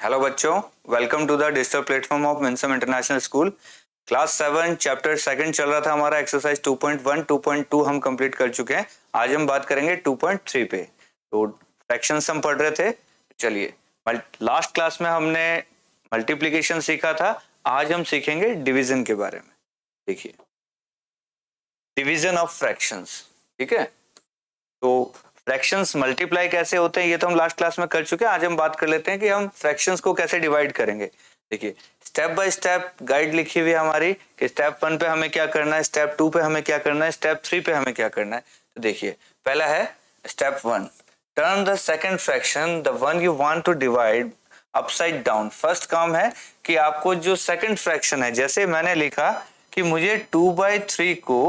Hello बच्चों, welcome to the digital platform of मिन्सम international school. Class 7 chapter second चल रहा था हमारा। एक्सरसाइज 2.1 2.2 हम कंप्लीट कर चुके हैं। आज हम बात करेंगे 2.3 पे। तो फ्रैक्शंस हम पढ़ रहे थे। चलिए, लास्ट क्लास में हमने मल्टीप्लिकेशन सीखा था। आज हम सीखेंगे डिवीजन के बारे में। देखिए, डिवीजन ऑफ फ्रैक्शंस। ठीक है, तो फ्रैक्शंस मल्टीप्लाई कैसे होते हैं ये तो हम लास्ट क्लास में कर चुके हैं। आज हम बात कर लेते हैं कि हम फ्रैक्शंस को कैसे डिवाइड करेंगे। देखिए, स्टेप बाय स्टेप गाइड लिखी हुई है हमारी कि स्टेप 1 पे हमें क्या करना है, स्टेप 2 पे हमें क्या करना है, स्टेप 3 पे हमें क्या करना है। तो देखिए, पहला है step 1, turn the second fraction the one you want to divide upside down. First काम है कि आपको जो सेकंड फ्रैक्शन है, जैसे मैंने लिखा कि मुझे 2/3 को,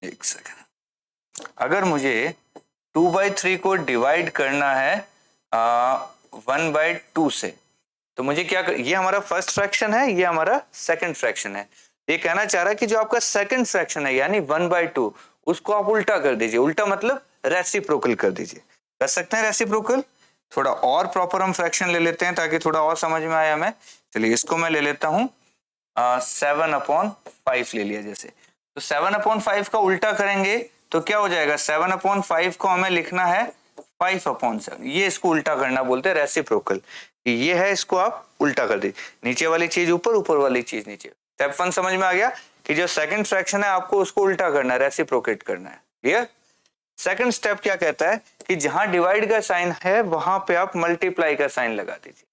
एक सेकंड, अगर मुझे 2/3 को डिवाइड करना है 1/2 से, तो मुझे क्या ये हमारा फर्स्ट फ्रैक्शन है, ये हमारा सेकंड फ्रैक्शन है। ये कहना चाह रहा है कि जो आपका सेकंड फ्रैक्शन है यानी 1/2, उसको आप उल्टा कर दीजिए। उल्टा मतलब रेसिप्रोकल कर दीजिए। कर सकते हैं रेसिप्रोकल। थोड़ा और प्रॉपर हम फ्रैक्शन ले लेते हैं ताकि थोड़ा और समझ में आए हमें। चलिए, इसको मैं ले लेता हूं 7/5 ले लिया। जैसे तो 7/5 का उल्टा करेंगे तो क्या हो जाएगा, 7/5 को हमें लिखना है 5/7। ये इसको उल्टा करना बोलते हैं रेसिप्रोकल। ये है, इसको आप उल्टा कर दीजिए। नीचे वाली चीज ऊपर, ऊपर वाली चीज नीचे। स्टेप 1 समझ में आ गया कि जो सेकंड फ्रैक्शन है आपको उसको उल्टा करना है, रेसिप्रोकेट करना है। क्लियर। सेकंड स्टेप क्या कहता है कि जहां डिवाइड का साइन है वहां पे आप मल्टीप्लाई का साइन लगा दीजिए।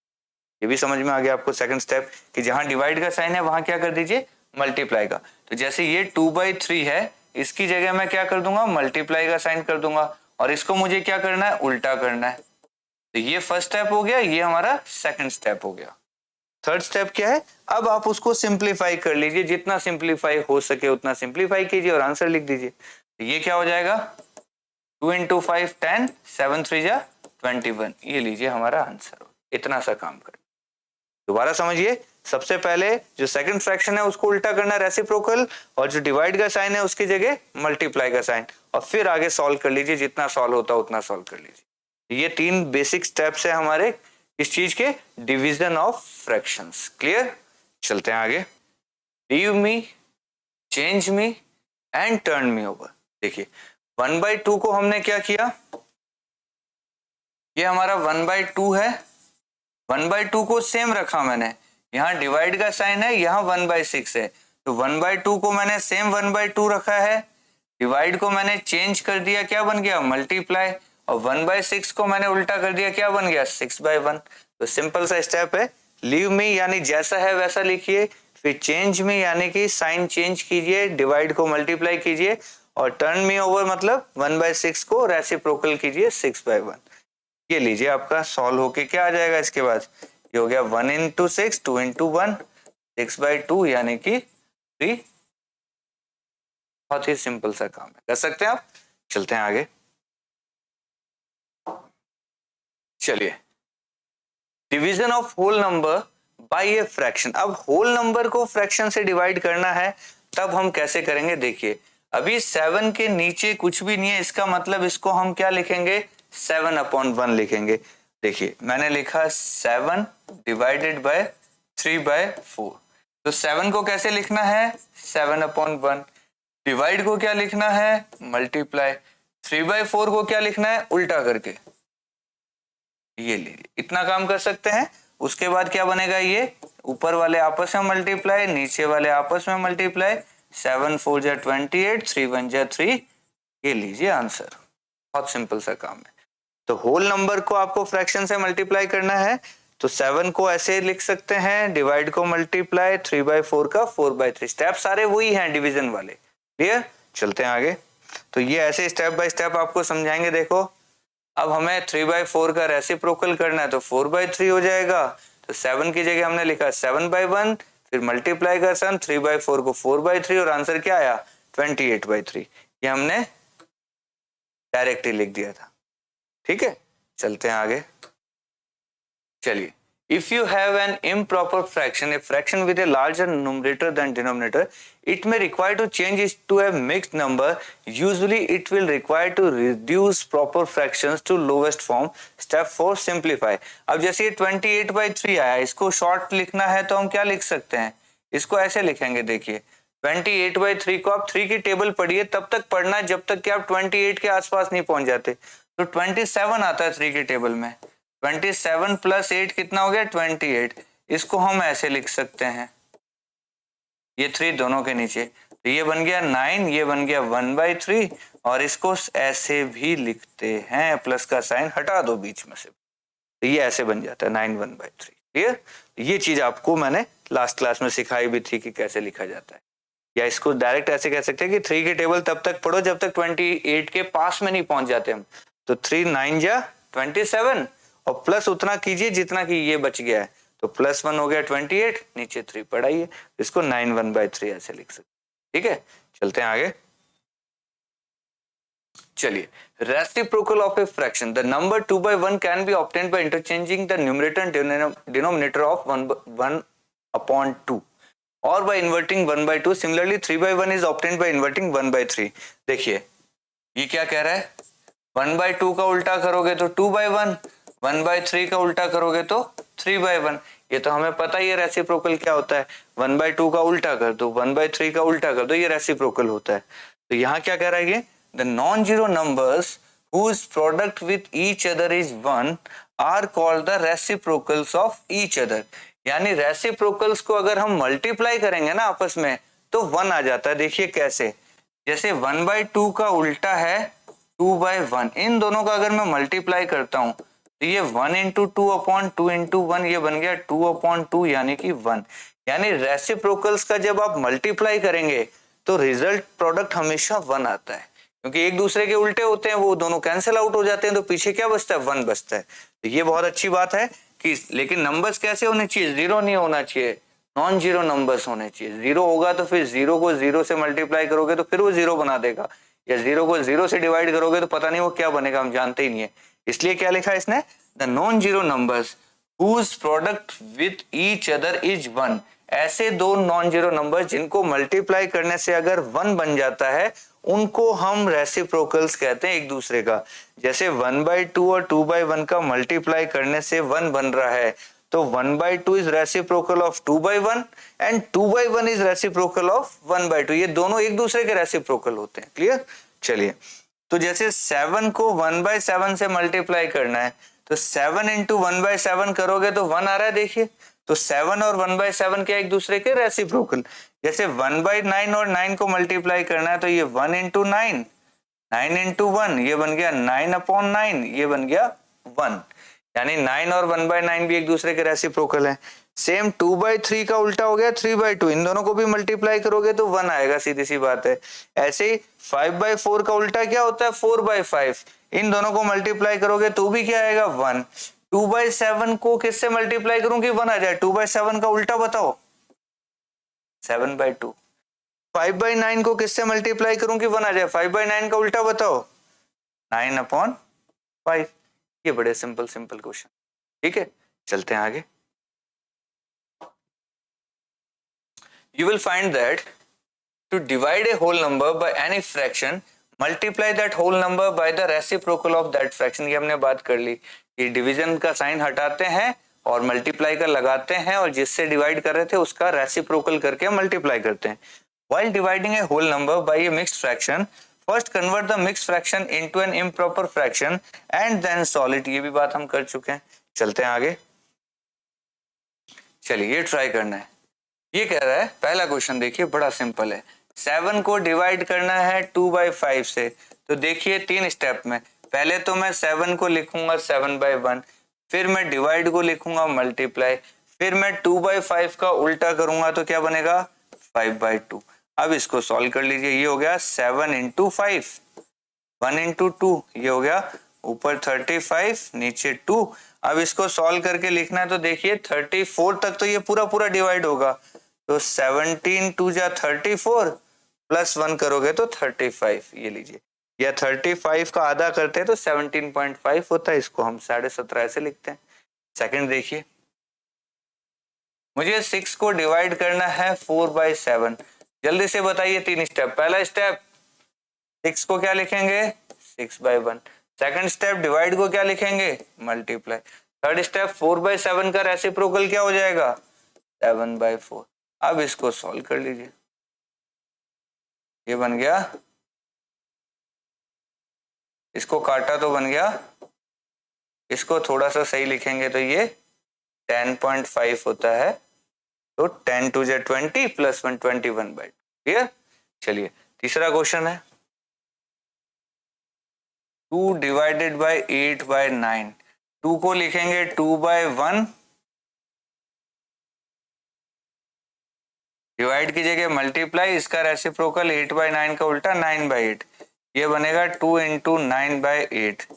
ये भी समझ में आ गया आपको सेकंड स्टेप कि जहां डिवाइड का साइन है वहां क्या कर दीजिए, मल्टीप्लाई का। तो जैसे ये 2/3 है, इसकी जगह मैं क्या कर दूंगा, मल्टीप्लाई का साइन कर दूंगा। और इसको मुझे क्या करना है, उल्टा करना है। तो ये फर्स्ट स्टेप हो गया, ये हमारा सेकंड स्टेप हो गया। थर्ड स्टेप क्या है, अब आप उसको सिंप्लीफाई कर लीजिए। जितना सिंप्लीफाई हो सके उतना सिंप्लीफाई कीजिए और आंसर लिख दीजिए। तो ये क्या हो जाएगा, 2 × 5 10, 7 3 जा 21। ये लीजिए हमारा आंसर। इतना सा काम कर। दोबारा समझिए, सबसे पहले जो सेकंड फ्रैक्शन है उसको उल्टा करना रेसिप्रोकल, और जो डिवाइड का साइन है उसकी जगह मल्टीप्लाई का साइन, और फिर आगे सॉल्व कर लीजिए। जितना सॉल्व होता है उतना सॉल्व कर लीजिए। ये 3 बेसिक स्टेप्स है हमारे इस चीज के, डिवीजन ऑफ फ्रैक्शंस। क्लियर। चलते हैं आगे। Leave me, change me and turn me over. देखिए, 1/2 को हमने क्या किया, ये हमारा 1/2 है। 1/2 को सेम रखा मैंने, यहाँ डिवाइड का साइन है, यहाँ 1/6 है। तो 1/2 को मैंने सेम 1/2 रखा है। डिवाइड को मैंने चेंज कर दिया, क्या बन गया, मल्टीप्लाई। और 1/6 को मैंने उल्टा कर दिया, क्या बन गया, 6/1। तो सिंपल सा स्टेप है। लीव मी यानी जैसा है वैसा लिखिए, फिर चेंज मी यानी कि साइन चेंज कीजिए, डिवाइड को मल्टीप्लाई कीजिए, और टर्न मी ओवर मतलब 1/6 को रेसिप्रोकल कीजिए 6/1। ये लीजिए आपका सॉल्व होके क्या आ जाएगा इसके बाद, ये हो गया 1 × 6, 2 × 1, 6/2 यानी कि 3। बहुत ही सिंपल सा काम है, कर सकते हैं आप। चलते हैं आगे। चलिए, division of whole number by a fraction. अब होल नंबर को फ्रैक्शन से डिवाइड करना है, तब हम कैसे करेंगे। देखिए, अभी 7 के नीचे कुछ भी नहीं है, इसका मतलब इसको हम क्या लिखेंगे, 7/1 लिखेंगे। देखिए, मैंने लिखा 7 डिवाइडेड बाय 3/4। तो 7 को कैसे लिखना है, 7/1। डिवाइड को क्या लिखना है, मल्टीप्लाई। 3/4 को क्या लिखना है, उल्टा करके। ये लीजिए, इतना काम कर सकते हैं। उसके बाद क्या बनेगा, ये ऊपर वाले आपस में मल्टीप्लाई, नीचे वाले आपस में मल्टीप्लाई। 7 4 जा 28, 3 1 जा 3। ये लीजिए आंसर। बहुत सिंपल सा काम है। तो होल नंबर को आपको फ्रैक्शन से मल्टीप्लाई करना है, तो 7 को ऐसे लिख सकते हैं, डिवाइड को मल्टीप्लाई, 3/4 का 4/3। स्टेप सारे वही हैं डिवीजन वाले। क्लियर। चलते हैं आगे। तो ये ऐसे स्टेप बाय स्टेप आपको समझाएंगे। देखो, अब हमें 3/4 का रेसिप्रोकल करना है तो 4/3 हो जाएगा। तो 7 की जगह हमने लिखा 7/1, फिर मल्टीप्लाई का सन 3/4 को 4/3, और आंसर क्या आया, 28/3। ये हमने डायरेक्टली लिख दिया था। ठीक है, चलते हैं आगे। चलिए, If you have an improper fraction, a fraction with a larger numerator than denominator, it may require to change it to a mixed number. Usually it will require to reduce proper fractions to lowest form. Step 4, simplify. अब जैसे ये 28/3 आया, इसको short लिखना है तो हम क्या लिख सकते हैं, इसको ऐसे लिखेंगे, देखिए 28/3 को आप 3 की टेबल पढ़िए, तब तक पढ़ना है जब तक कि आप 28 के आसपास नहीं पहुंच जाते। तो 27 आता है 3 की टेबल में, 27 + 8 कितना हो गया 28। इसको हम ऐसे लिख सकते हैं, ये 3 दोनों के नीचे, तो ये बन गया 9, ये बन गया 1/3, और इसको ऐसे भी लिखते हैं, प्लस का साइन हटा दो बीच में से, तो ये ऐसे बन जाता है 9 1/3। क्लियर? ये चीज आपको मैंने लास्ट क्लास में सिखाई भी थी कि कैसे लिखा जाता है, या इसको डायरेक्ट ऐसे कह सकते हैं कि 3 की टेबल तब तक पढ़ो जब तक 28 के पास में नहीं पहुंच जाते हम। तो 3 9 जा 27, और प्लस उतना कीजिए जितना कि ये बच गया है, तो +1 हो गया 28, नीचे 3 पढ़ाइए, इसको 9 1/3 ऐसे लिख सकते। ठीक है, चलते हैं आगे। चलिए, reciprocal of a fraction, the number 2/1 can be obtained by interchanging the numerator and denominator of 1/2 और by inverting 1/2. Similarly 3/1 is obtained by inverting 1/3. देखिए ये क्या कह रहा है, 1/2 का उल्टा करोगे तो 2/1, 1/3 का उल्टा करोगे तो 3/1। ये तो हमें पता ही है रेसिप्रोकल क्या होता है, 1/2 का उल्टा कर दो, 1/3 का उल्टा कर दो, ये रेसिप्रोकल होता है। तो यहाँ क्या कह रहा है, ये the non zero numbers whose product with each other is 1 are called the reciprocals of each other. यानी रेसिप्रोकल्स को अगर हम मल्टीप्लाई करेंगे ना आपस में तो 1 आ जाता है। देखिए कैसे, जैसे 1/2 का उल्टा है 2/1, इन दोनों का अगर मैं मल्टीप्लाई करता हूं तो ये 1 × 2/2 × 1, ये बन गया 2/2 यानी कि 1। यानी रेसिप्रोकल्स का जब आप मल्टीप्लाई करेंगे तो रिजल्ट प्रोडक्ट हमेशा 1 आता है, क्योंकि एक दूसरे के उल्टे होते हैं, वो दोनों कैंसिल आउट हो जाते हैं, तो पीछे क्या बचता है, 1 बचता है। तो ये बहुत अच्छी बात है कि, लेकिन नंबर्स कैसे होने चाहिए, 0 नहीं होना चाहिए, नॉन जीरो नंबर्स होने चाहिए। 0 होगा तो फिर 0 को 0 से मल्टीप्लाई करोगे तो फिर वो 0 बना देगा, या 0 को 0 से डिवाइड करोगे तो पता नहीं वो क्या बनेगा, हम जानते ही नहीं है। इसलिए क्या लिखा है इसने, the non zero numbers whose product with each other is 1, ऐसे दो नॉन जीरो नंबर जिनको मल्टीप्लाई करने से अगर 1 बन जाता है उनको हम रेसिप्रोकल्स कहते हैं एक दूसरे का। जैसे 1/2 और 2/1 का मल्टीप्लाई करने से 1 बन रहा है, तो 1/2 is reciprocal of 2/1 and 2/1 is reciprocal of 1/2, ये दोनों एक दूसरे के रेसिप्रोकल होते हैं। क्लियर? चलिए, तो जैसे 7 को 1/7 से मल्टीप्लाई करना है, तो 7 × 1/7 करोगे तो 1 आ रहा है, देखिए। तो 7 और 1/7 क्या एक दूसरे के रेसिप्रोकल। जैसे 1/9 और 9 को मल्टीप्लाई करना है, तो ये 1 × 9, 9 × 1, ये बन गया 9/9, ये बन गया 1। यानी 9 और 1/9 भी एक दूसरे के रेसिप्रोकल है। सेम 2/3 का उल्टा हो गया 3/2, इन दोनों को भी मल्टीप्लाई करोगे तो 1 आएगा, सीधी सी बात है। ऐसे ही 5/4 का उल्टा क्या होता है, 4/5, इन दोनों को मल्टीप्लाई करोगे तो भी क्या आएगा, 1। 2/7 को किससे मल्टीप्लाई करूं कि 1 आ जाए, 2/7 का उल्टा बताओ, 7/2। 5/9 को किससे मल्टीप्लाई करूं कि 1 आ जाए, 5/9 का उल्टा बताओ, 9/5। ये बड़े सिंपल क्वेश्चन। ठीक है, चलते हैं आगे। You will find that to divide a whole number by any fraction, multiply that whole number by the reciprocal of that fraction। ये हमने बात कर ली कि डिवीजन का साइन हटाते हैं और मल्टीप्लाई का लगाते हैं, और जिससे डिवाइड कर रहे थे उसका रेसिप्रोकल करके मल्टीप्लाई करते हैं। While dividing a whole number by a mixed fraction, first convert the mixed fraction into an improper fraction and then solve it। ये भी बात हम कर चुके हैं। चलते हैं आगे। चलिए ये ट्राई करना है। ये कह रहा है, पहला क्वेश्चन देखिए बड़ा सिंपल है, 7 को डिवाइड करना है 2/5 से। तो देखिए 3 स्टेप में, पहले तो मैं 7 को लिखूंगा 7/1, फिर मैं डिवाइड को लिखूंगा मल्टीप्लाई, फिर मैं 2/5 का उल्टा करूंगा तो क्या बनेगा, 5/2। अब इसको सॉल्व कर लीजिए। ये हो गया 7 × 5, 1 × 2, ये हो गया ऊपर 35 नीचे 2। अब इसको सॉल्व करके लिखना है, तो देखिए 34 तक तो ये पूरा डिवाइड होगा, तो 17 2 जा 34 प्लस 1 करोगे तो 35, ये लीजिए। या 35 का आधा करते हैं तो 17.5 होता है, इसको हम 17.5 ऐसे लिखते हैं। सेकंड देखिए, मुझे 6 को डिवाइड करना है 4/7। जल्दी से बताइए 3 स्टेप। पहला स्टेप 6 को क्या लिखेंगे 6/1। सेकंड स्टेप डिवाइड को क्या लिखेंगे मल्टीप्लाई। थर्ड स्टेप 4/7 का रेसिप्रोकल क्या हो जाएगा 7/4। अब इसको सॉल्व कर लीजिए, ये बन गया, इसको काटा तो बन गया, इसको थोड़ा सा सही लिखेंगे तो ये 10.5 होता है। तो 10 2 × 20 + 1 21/2। क्लियर। चलिए तीसरा क्वेश्चन है 2 डिवाइडेड बाई 8/9। 2 को लिखेंगे 2/1, डिवाइड की जगह मल्टीप्लाई, इसका रेसिप्रोकल 8/9 का उल्टा 9/8, ये बनेगा 2 × 9/8।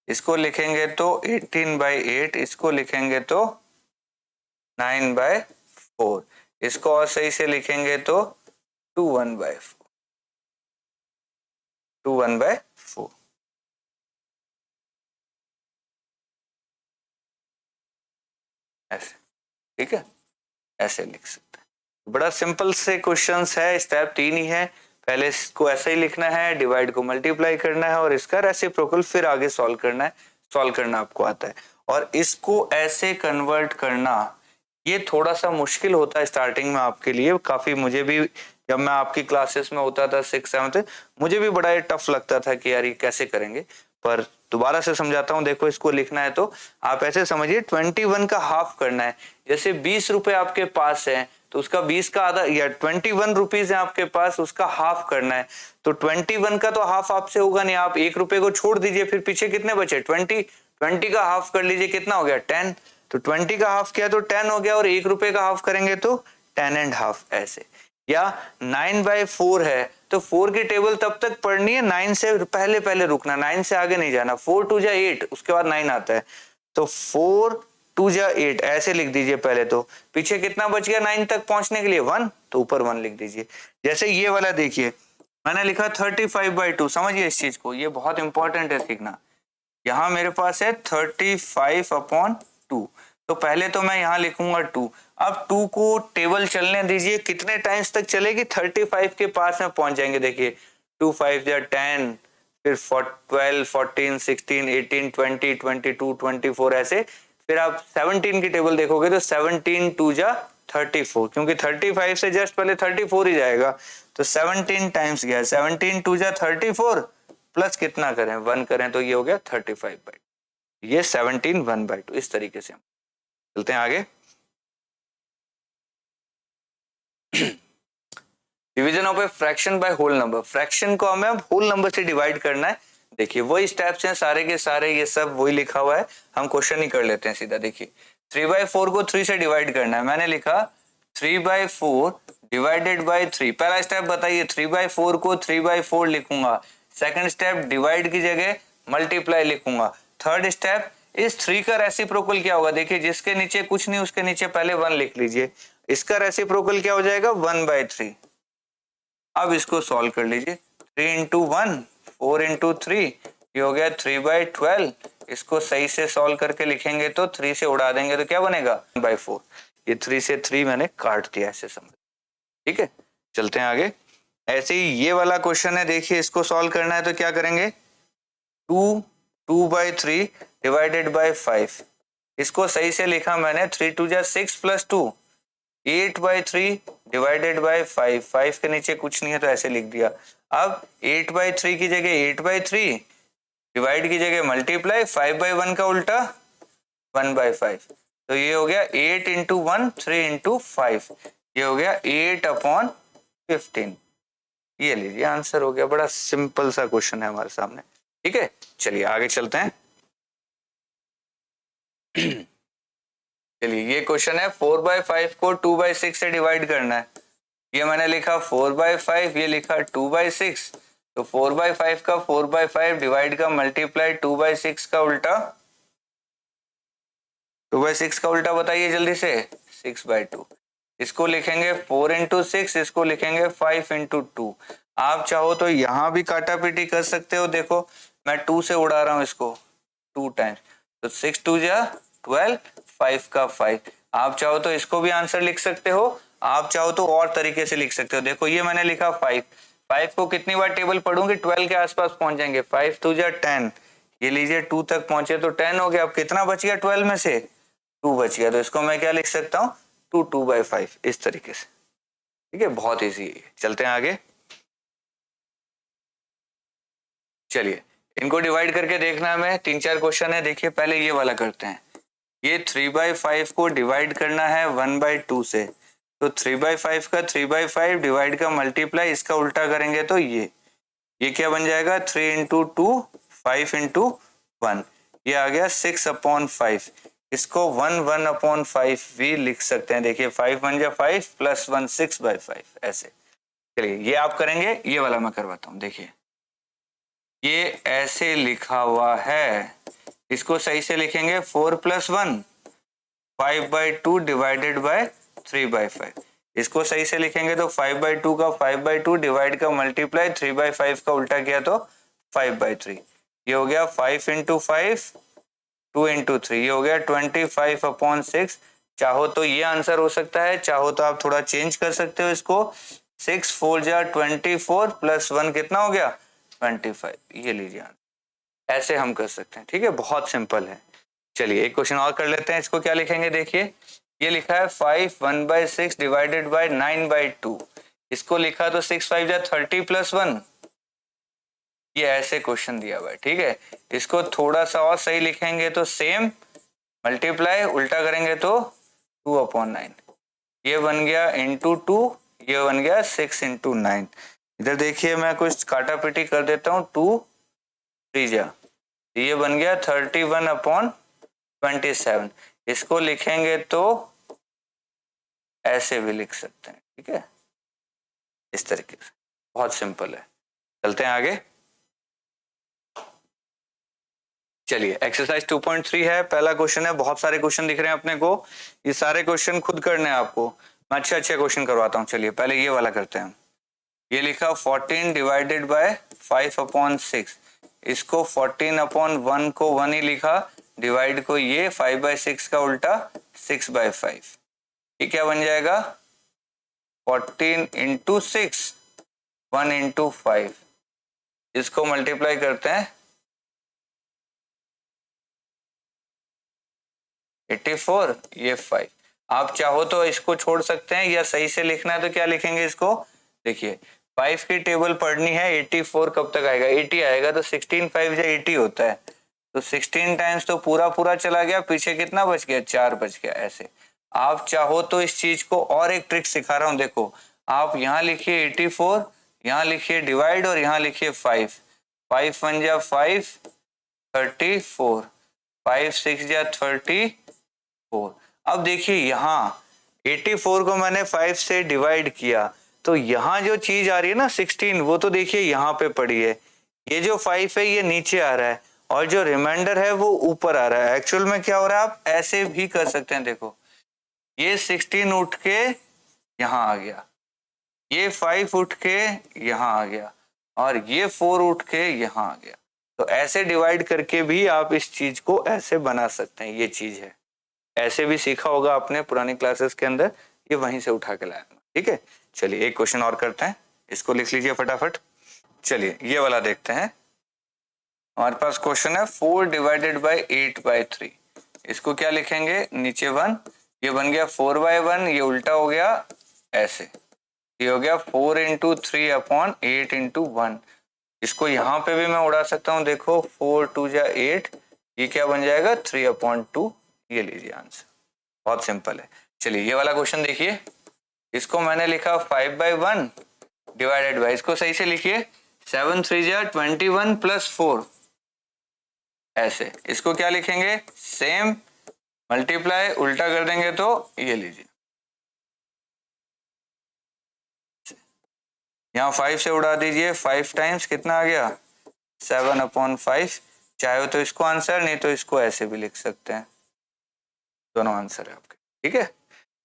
इसको लिखेंगे तो 18/8, इसको लिखेंगे तो 9/4, इसको और सही से लिखेंगे तो 21/4, 21/4। ऐसे, ठीक है, ऐसे लिख सकते हैं। बड़ा सिंपल से क्वेश्चंस है, स्टेप 3 ही है। पहले इसको ऐसे ही लिखना है, डिवाइड को मल्टीप्लाई करना है और इसका रेसिप्रोकल फिर आगे सॉल्व करना है। सॉल्व करना आपको आता है और इसको ऐसे कन्वर्ट करना ये थोड़ा सा मुश्किल होता है स्टार्टिंग में आपके लिए। काफी मुझे भी, जब मैं आपकी क्लासेस में होता था 6-7, मुझे भी बड़ा टफ लगता था कि यार ये कैसे करेंगे। पर दोबारा से समझाता हूँ। देखो इसको लिखना है तो आप ऐसे समझिए 21 का हाफ करना है। जैसे 20 रुपए आपके पास है तो उसका 20 का आधा, या 21 रुपीज है आपके पास, उसका हाफ करना है। तो 21 का तो हाफ आपसे होगा नहीं, आप 1 रुपए को छोड़ दीजिए, फिर पीछे कितने बचे 20 का हाफ कर लीजिए, कितना हो गया 10। तो 20 का हाफ किया तो 10 हो गया और 1 रुपए का हाफ करेंगे तो 10.5 ऐसे। या 9/4 है तो 4 की टेबल तब तक पढ़नी है, 9 से पहले पहले रुकना, 9 से आगे नहीं जाना। 4 2 × 8, उसके बाद 9 आता है। तो 4 2 × 8 ऐसे लिख दीजिए पहले। तो पीछे कितना बच गया 9 तक पहुंचने के लिए 1, तो ऊपर 1 लिख दीजिए। जैसे ये वाला देखिए मैंने लिखा 35/2, समझिए इस चीज को, ये बहुत इंपॉर्टेंट है सीखना। यहाँ मेरे पास है 35/2, तो पहले तो मैं यहाँ लिखूंगा 2। अब 2 को टेबल चलने दीजिए, कितने टाइम्स तक चलेगी 35 के पास में पहुंच जाएंगे। देखिए 2 5 × 10, फिर 12 14 16 18 20 22 24 ऐसे। फिर आप 17 की टेबल देखोगे तो 17 2 × 34, क्योंकि 35 से जस्ट पहले 34 ही जाएगा। तो 17 टाइम्स गया, 17 2 × 34 प्लस कितना करें 1 करें तो ये हो गया 35/2, ये 17 1/2। इस तरीके से हम चलते हैं आगे। Division of a fraction by whole number. Fraction को हमें अब होल नंबर से डिवाइड करना है। देखिए वही स्टेप्स हैं सारे के सारे, ये सब वही लिखा हुआ है, हम क्वेश्चन ही कर लेते हैं सीधा। देखिए 3/4 को 3 से डिवाइड करना है। मैंने लिखा 3/4 डिवाइडेड बाय 3। पहला स्टेप बताइए, 3/4 को 3/4 लिखूंगा। सेकंड स्टेप डिवाइड की जगह मल्टीप्लाई लिखूंगा। थर्ड स्टेप इस 3 का रेसिप्रोकल क्या होगा, देखिए जिसके नीचे कुछ नहीं उसके नीचे पहले 1 लिख लीजिए। इसका रेसिप्रोकल क्या हो जाएगा 1/3। अब इसको सॉल्व कर लीजिए, 3 × 1 4 × 3, ये हो गया 3/12। इसको सही से सॉल्व करके लिखेंगे तो 3 से उड़ा देंगे तो क्या बनेगा 1/4। ये 3 से 3 मैंने काट दिया, ऐसे समझ, ठीक है। चलते हैं आगे। ऐसे ही ये वाला क्वेश्चन है, देखिए इसको सॉल्व करना है तो क्या करेंगे 2/3 डिवाइडेड बाय 5। इसको सही से लिखा मैंने 3 2 × 6 + 2, 8/3 डिवाइडेड बाय 5। 5 के नीचे कुछ नहीं है तो ऐसे लिख दिया। अब 8/3 की जगह 8/3, डिवाइड की जगह मल्टीप्लाई, 5/1 का उल्टा 1/5। तो ये हो गया 8 × 1 3 × 5, ये हो गया 8/15। ये लीजिए आंसर हो गया। बड़ा सिंपल सा क्वेश्चन है हमारे सामने, ठीक है। चलिए आगे चलते हैं। चलिए ये क्वेश्चन है 4/5 को 2/6 से डिवाइड करना है। ये मैंने लिखा 4/5, ये लिखा 2/6। तो 4/5 का 4/5 डिवाइड का मल्टीप्लाई, 2/6 का उल्टा, 2/6 का उल्टा बताइए जल्दी से 6/2। इसको लिखेंगे 4 × 6, इसको लिखेंगे 5 × 2। आप चाहो तो यहाँ भी काटा पीटी कर सकते हो। देखो मैं 2 से उड़ा रहा हूँ इसको 2 टाइम्स, तो 6 2 × 12, 5 का 5। आप चाहो तो इसको भी आंसर लिख सकते हो, आप चाहो तो और तरीके से लिख सकते हो। देखो ये मैंने लिखा 5, 5 को कितनी बार टेबल पढ़ूंगी, 12 के आसपास पहुंच जाएंगे। 5 2 जा 10, ये लीजिए 2 तक पहुंचे तो 10 हो गया। अब कितना बच गया 12 में से, 2 बच गया। तो इसको मैं क्या लिख सकता हूँ, 2 2/5 इस तरीके से। ठीक है, बहुत इजी है। चलते हैं आगे। चलिए इनको डिवाइड करके देखना हमें, 3-4 क्वेश्चन है। देखिए पहले ये वाला करते हैं। ये 3/5 को डिवाइड करना है 1/2 से, तो 3/5 का 3/5 डिवाइड का मल्टीप्लाई, इसका उल्टा करेंगे तो ये क्या बन जाएगा, 3 इंटू 2 5 इंटू 1, ये आ गया 6/5। इसको 1/5 भी लिख सकते हैं। देखिए 5 1 जा 5 प्लस 1 6/5 ऐसे। चलिए ये आप करेंगे, ये वाला मैं करवाता हूँ। देखिए ये ऐसे लिखा हुआ है, इसको सही से लिखेंगे 4 + 1 5/2 डिवाइडेड बाय 3/5। इसको सही से लिखेंगे तो 5/2 का 5/2 डिवाइड का मल्टीप्लाई 3/5 का उल्टा किया तो 5/3। ये हो गया 5 इंटू 5 2 इंटू 3, ये हो गया 25/6। चाहो तो ये आंसर हो सकता है, चाहो तो आप थोड़ा चेंज कर सकते हो इसको। 6 4 जा 24 प्लस 1 कितना हो गया 25, ये लीजिए ऐसे हम कर सकते हैं। ठीक है, बहुत सिंपल है। चलिए एक क्वेश्चन और कर लेते हैं। इसको क्या लिखेंगे, देखिए ये लिखा है 5 1/6 डिवाइडेड बाय 9/2। इसको लिखा तो 6 5 जा 30 प्लस 1, ये ऐसे क्वेश्चन दिया हुआ है। ठीक है, इसको थोड़ा सा और सही लिखेंगे तो सेम मल्टीप्लाई उल्टा करेंगे तो 2/9, ये बन गया इंटू 2, ये बन गया 6 इंटू 9। इधर देखिए मैं कुछ काटा पीटी कर देता हूँ, 2 3 जा, ये बन गया 31/27। इसको लिखेंगे तो ऐसे भी लिख सकते हैं। ठीक है, इस तरीके से, बहुत सिंपल है। चलते हैं आगे। चलिए एक्सरसाइज 2.3 है, पहला क्वेश्चन है। बहुत सारे क्वेश्चन दिख रहे हैं अपने को, ये सारे क्वेश्चन खुद करने हैं आपको। मैं अच्छे क्वेश्चन करवाता हूँ। चलिए पहले ये वाला करते हैं। ये लिखा 14 डिवाइडेड बाय 5/6, इसको 14/1 को 1 ही लिखा, डिवाइड को ये 5/6 का उल्टा 6/5। ये क्या बन जाएगा 14 इंटू 6 1 इंटू 5, इसको मल्टीप्लाई करते हैं 84, ये 5। आप चाहो तो इसको छोड़ सकते हैं, या सही से लिखना है तो क्या लिखेंगे इसको। देखिए 5 की टेबल पढ़नी है, 84 कब तक आएगा, 80 आएगा, तो 16 5 जा 80 होता है, तो 16 टाइम्स तो पूरा चला गया, पीछे कितना बच गया 4 बच गया। ऐसे आप चाहो तो इस चीज को और एक ट्रिक सिखा रहा हूं। देखो आप यहाँ लिखिए 84, यहाँ लिखिए डिवाइड, और यहाँ लिखिए 5 5 1 जा 5 34, 5 6 जा 34। अब देखिए यहाँ 84 को मैंने 5 से डिवाइड किया, तो यहाँ जो चीज आ रही है ना 16, वो तो देखिए यहाँ पे पड़ी है। ये जो 5 है ये नीचे आ रहा है, और जो रिमाइंडर है वो ऊपर आ रहा है। एक्चुअल में क्या हो रहा है, आप ऐसे भी कर सकते हैं। देखो ये 16 उठ के यहाँ आ गया, ये 5 उठ के यहाँ आ गया, और ये 4 उठ के यहाँ आ गया। तो ऐसे डिवाइड करके भी आप इस चीज को ऐसे बना सकते हैं। ये चीज है, ऐसे भी सीखा होगा आपने पुरानी क्लासेस के अंदर, ये वहीं से उठा के लाया। ठीक है, चलिए एक क्वेश्चन और करते हैं, इसको लिख लीजिए फटाफट। चलिए ये वाला देखते हैं। हमारे पास क्वेश्चन है 4 डिवाइडेड बाय 8/3, इसको क्या लिखेंगे, नीचे 1, ये बन गया 4/1, ये उल्टा हो गया ऐसे, ये हो गया 4 इंटू 3/8 इंटू 1। इसको यहाँ पे भी मैं उड़ा सकता हूँ। देखो 4 2 जा 8, ये क्या बन जाएगा 3/2, ये लीजिए आंसर। बहुत सिंपल है। चलिए ये वाला क्वेश्चन देखिए, इसको मैंने लिखा 5/1 डिवाइडेड बाय, इसको सही से लिखिए 7 3 जा 21 प्लस 4 ऐसे। इसको क्या लिखेंगे, सेम मल्टीप्लाई उल्टा कर देंगे तो ये लीजिए, यहाँ 5 से उड़ा दीजिए, 5 टाइम्स कितना आ गया 7/5। चाहे तो इसको आंसर, नहीं तो इसको ऐसे भी लिख सकते हैं, दोनों आंसर है आपके। ठीक है,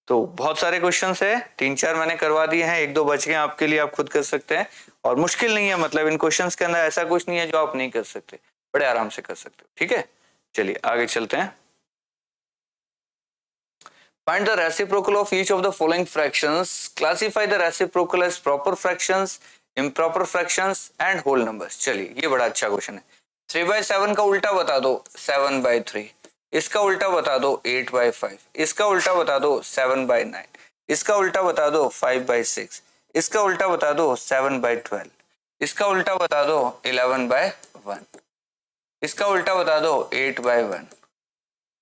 तो बहुत सारे क्वेश्चंस है, 3-4 मैंने करवा दिए हैं, 1-2 बच गए आपके लिए, आप खुद कर सकते हैं। और मुश्किल नहीं है, मतलब इन क्वेश्चंस के अंदर ऐसा कुछ नहीं है जो आप नहीं कर सकते, बड़े आराम से कर सकते हो। ठीक है, चलिए आगे चलते हैं। Find the reciprocal of each of the following fractions. Classify the reciprocal as proper fractions, improper fractions and whole numbers. चलिए ये बड़ा अच्छा क्वेश्चन है। 3/7 का उल्टा बता दो 7/3, इसका उल्टा बता दो 8/5, इसका उल्टा बता दो 7/9, इसका उल्टा बता दो 5/6, इसका उल्टा बता दो 7/12, इसका उल्टा बता दो 11/1, इसका उल्टा बता दो 8/1।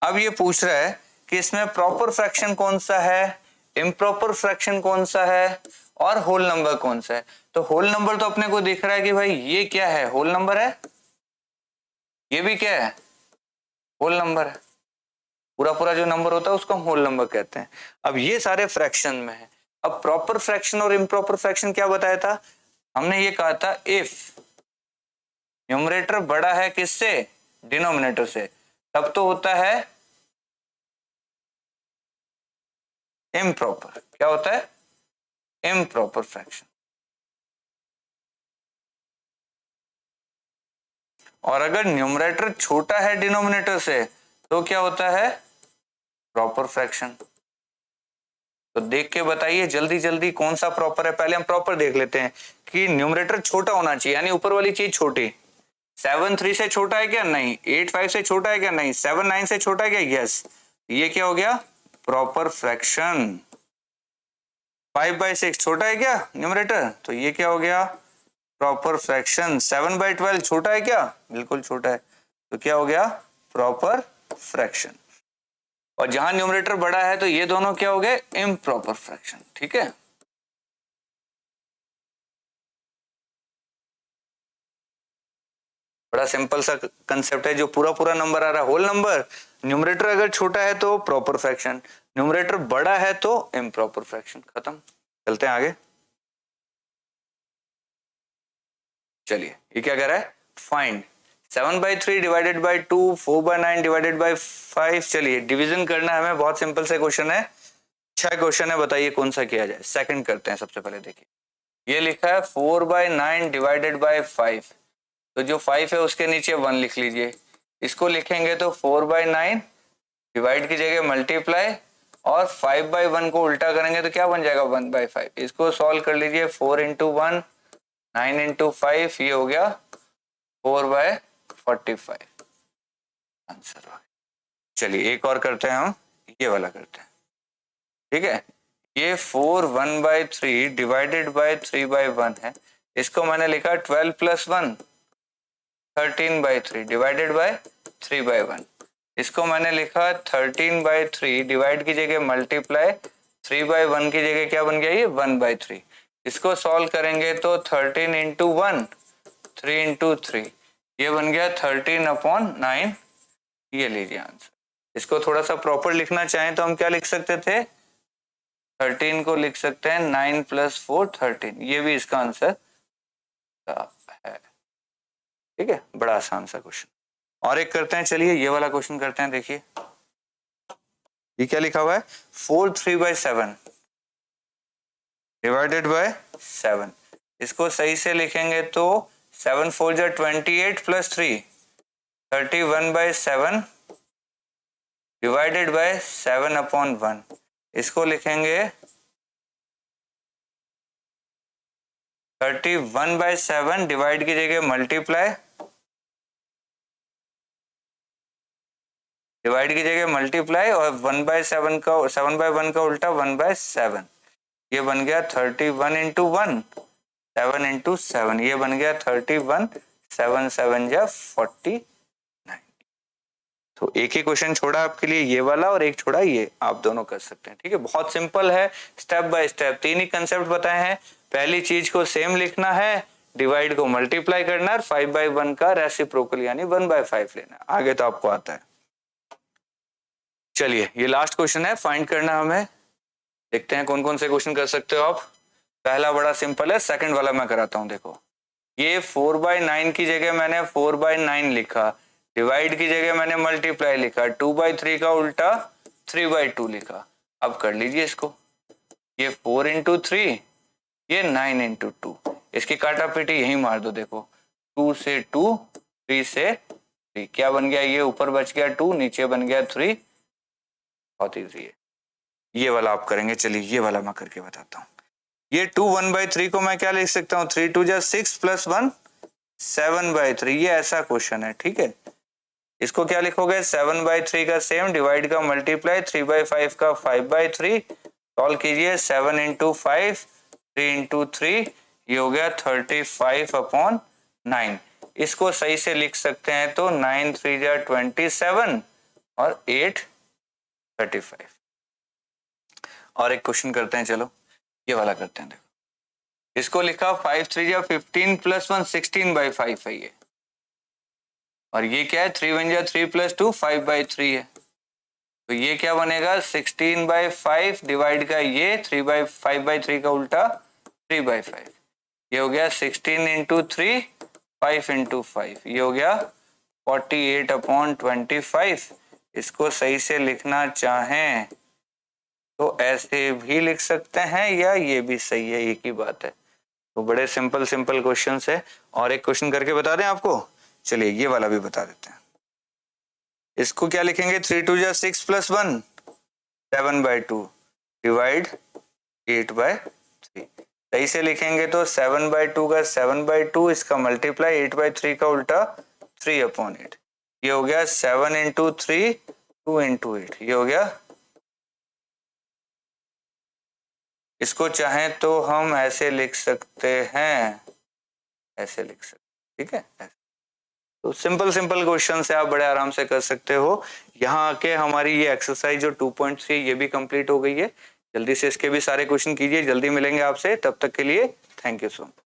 अब ये पूछ रहा है कि इसमें प्रॉपर फ्रैक्शन कौन सा है, इम्प्रॉपर फ्रैक्शन कौन सा है और होल नंबर कौन सा है। तो होल नंबर तो अपने को दिख रहा है कि भाई ये क्या है, होल नंबर है, ये भी क्या है, होल नंबर है। पूरा पूरा जो नंबर होता है उसको हम होल नंबर कहते हैं। अब ये सारे फ्रैक्शन में है। अब प्रॉपर फ्रैक्शन और इम्प्रॉपर फ्रैक्शन क्या बताया था हमने, ये कहा था इफ न्यूमरेटर बड़ा है किससे, डिनोमिनेटर से, तब तो होता है इम्प्रॉपर। क्या होता है, इम्प्रॉपर फ्रैक्शन। और अगर न्यूमरेटर छोटा है डिनोमिनेटर से तो क्या होता है, प्रॉपर फ्रैक्शन। तो देख के बताइए जल्दी जल्दी कौन सा प्रॉपर है। पहले हम प्रॉपर देख लेते हैं कि न्यूमरेटर छोटा होना चाहिए, यानी ऊपर वाली चीज छोटी। 7 3 से छोटा है क्या, नहीं। 8 5 से छोटा है क्या, नहीं। 7 9 से छोटा है क्या, यस। ये क्या हो गया, प्रॉपर फ्रैक्शन। 5/6 छोटा है क्या न्यूमरेटर, तो ये क्या हो गया, प्रॉपर फ्रैक्शन। 7/12 छोटा है क्या, बिल्कुल छोटा है, तो क्या हो गया, प्रॉपर फ्रैक्शन। और जहां न्यूमरेटर बड़ा है तो ये दोनों क्या हो गए, इम्प्रॉपर फ्रैक्शन। ठीक है, बड़ा सिंपल सा कंसेप्ट है। जो पूरा पूरा नंबर आ रहा है होल नंबर, न्यूमरेटर अगर छोटा है तो प्रॉपर फ्रैक्शन, न्यूमरेटर बड़ा है तो इम्प्रॉपर फ्रैक्शन। खत्म, चलते हैं आगे। चलिए ये क्या कह रहा है, find 7/3 divided by 2, 4/9 divided by 5। चलिए डिवीजन करना है हमें, बहुत सिंपल से क्वेश्चन है, 6 क्वेश्चन है, बताइए कौन सा किया जाए। सेकंड करते हैं। सबसे पहले देखिए ये लिखा है 4/9 डिवाइडेड बाई 5, तो जो 5 है उसके नीचे 1 लिख लीजिए। इसको लिखेंगे तो 4/9 डिवाइड की जगह मल्टीप्लाई, और 5/1 को उल्टा करेंगे तो क्या बन जाएगा, 1/5। इसको सॉल्व कर लीजिए, 4 इंटू 1 9 इंटू 5, ये हो गया 4/45 आंसर। चलिए एक और करते हैं हम, ये वाला करते हैं। ठीक है, ये 4 1/3 डिवाइडेड बाय 3/1 है, इसको मैंने लिखा 12 + 1 13/3 डिवाइडेड बाय 3/1। इसको मैंने लिखा 13/3 डिवाइड की जगह मल्टीप्लाई, 3/1 की जगह क्या बन गया, ये 1/3। इसको सॉल्व करेंगे तो 13 इंटू 1 3 इंटू 3, ये बन गया 13/9। ये लीजिए आंसर। इसको थोड़ा सा प्रॉपर लिखना चाहें तो हम क्या लिख सकते थे, 13 को लिख सकते हैं 9 + 4 13, ये भी इसका आंसर है। ठीक है, बड़ा आसान सा क्वेश्चन। और एक करते हैं, चलिए ये वाला क्वेश्चन करते हैं। देखिए ये क्या लिखा हुआ है, 4 3/7 डिवाइडेड बाय 7। इसको सही से लिखेंगे तो 7 4 जा 28 + 3 31/7 डिवाइडेड बाय 7/1। इसको लिखेंगे 31/7 डिवाइड की जगह मल्टीप्लाई, डिवाइड की जगह मल्टीप्लाई, और 1/7 का 7/1 का उल्टा 1/7। ये बन गया 31 इंटू 1 7 इंटू 7, ये बन गया 31 7 7 जा 49। तो एक ही क्वेश्चन छोड़ा आपके लिए, ये वाला, और एक छोड़ा ये, आप दोनों कर सकते हैं। ठीक है, बहुत सिंपल है, step by step. 3 he concept बताए हैं। पहली चीज को सेम लिखना है, डिवाइड को मल्टीप्लाई करना है, और 5/1 का रेसिप्रोकल यानी 1/5 लेना है। आगे तो आपको आता है। चलिए ये लास्ट क्वेश्चन है, फाइंड करना हमें। देखते हैं कौन कौन से क्वेश्चन कर सकते हो आप। पहला बड़ा सिंपल है, सेकंड वाला मैं कराता हूं। देखो ये 4/9 की जगह मैंने 4/9 लिखा, डिवाइड की जगह मैंने मल्टीप्लाई लिखा, 2/3 का उल्टा 3/2 लिखा। अब कर लीजिए इसको, ये 4 इंटू 3, ये 9 इंटू 2, इसकी काटा पीटी यही मार दो। देखो 2 से 2 3 से 3, क्या बन गया, ये ऊपर बच गया 2, नीचे बन गया 3। बहुत ईजी है। ये वाला आप करेंगे। चलिए ये वाला मैं करके बताता हूँ। ये 2 1/3 को मैं क्या लिख सकता हूँ, 3 2 6 प्लस 1 7/3, ये ऐसा क्वेश्चन है, ठीक है। इसको क्या लिखोगे, 7/3 का सेम, डिवाइड का मल्टीप्लाई, 3/5 का 5/3, सॉल्व कीजिए, 7 इंटू 5, 3 इंटू 3, ये हो गया 35/9। इसको सही से लिख सकते हैं तो 9 3 जा 27 और 8 35। और एक क्वेश्चन करते हैं, चलो ये वाला करते हैं। देखो इसको लिखा 5 3 जा 15 प्लस 1 16/5 है ये, और ये क्या है 3 1 जा 3 प्लस 2 5/3 है। तो ये क्या बनेगा 16/5 डिवाइड का ये 3/5/3 का उल्टा 3/5, ये हो गया 16 इंटू 3 5 इंटू 5, ये हो गया 48/25। इसको सही से लिखना चाहें तो ऐसे भी लिख सकते हैं या ये भी सही है, एक ही बात है। तो बड़े सिंपल सिंपल क्वेश्चन है। और एक क्वेश्चन करके बता दें आपको, चलिए ये वाला भी बता देते हैं। इसको क्या लिखेंगे, 3 2 जा 6 प्लस 1 7/2 डिवाइड 8/3। सही से लिखेंगे तो 7/2 का 7/2, इसका मल्टीप्लाई 8/3 का उल्टा 3/8, ये हो गया 7 इंटू 3 2 इंटू 8, ये हो गया। इसको चाहें तो हम ऐसे लिख सकते हैं, ऐसे लिख सकते, ठीक है। तो सिंपल सिंपल क्वेश्चन से आप बड़े आराम से कर सकते हो। यहाँ आके हमारी ये एक्सरसाइज जो 2.3 ये भी कंप्लीट हो गई है। जल्दी से इसके भी सारे क्वेश्चन कीजिए। जल्दी मिलेंगे आपसे, तब तक के लिए थैंक यू सो मच।